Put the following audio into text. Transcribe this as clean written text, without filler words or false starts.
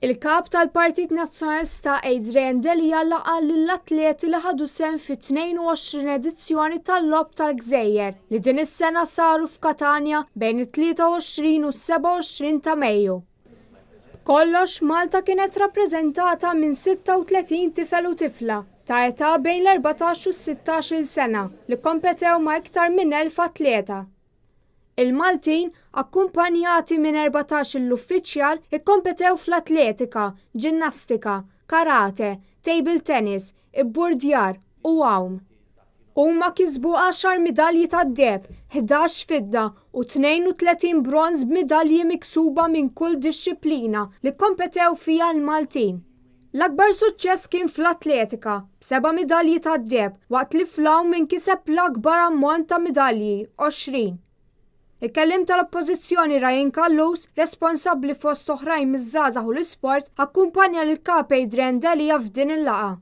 Il-Kap tal-Partit Nazzjonalista Adrian Delia laqa lill-atleti li ħadu sehem fit-22 edizzjoni tal-Logħob tal-Gżejjer li din is-sena saru f'Katania bejn it-23 u s-27 ta' Mejju. Kollox Malta kienet rappreżentata minn 36 tifel u tifla ta' età bejn l-14 u s-16 sena li kompetew ma' iktar minn 1000 atleta. Il-Maltin, akkumpanjati minn 14 l-uffiċjal, ikkompetew fl-atletika, ġinnastika, karate, table tennis, ibburdjar u għawm. Huma kisbu 10 midalji tad-deheb, 11 fidda u 32 bronz b'midalji miksuba minn kull dixxilpina li kompetew fiha l-Maltin. L-akbar suċċess kien fl-atletika, b'7 midalji tad-deheb, waqt li fl-għawm inkiseb l-akbar ammont ta' midalji, 20. Il-kellim tal-oppożizzjoni Ryan Kallus, responsabbli fost oħrajn miż-żgħażagħ u l-isport, akkumpanja lill-Kap Adrian Delia f'din il-laqa.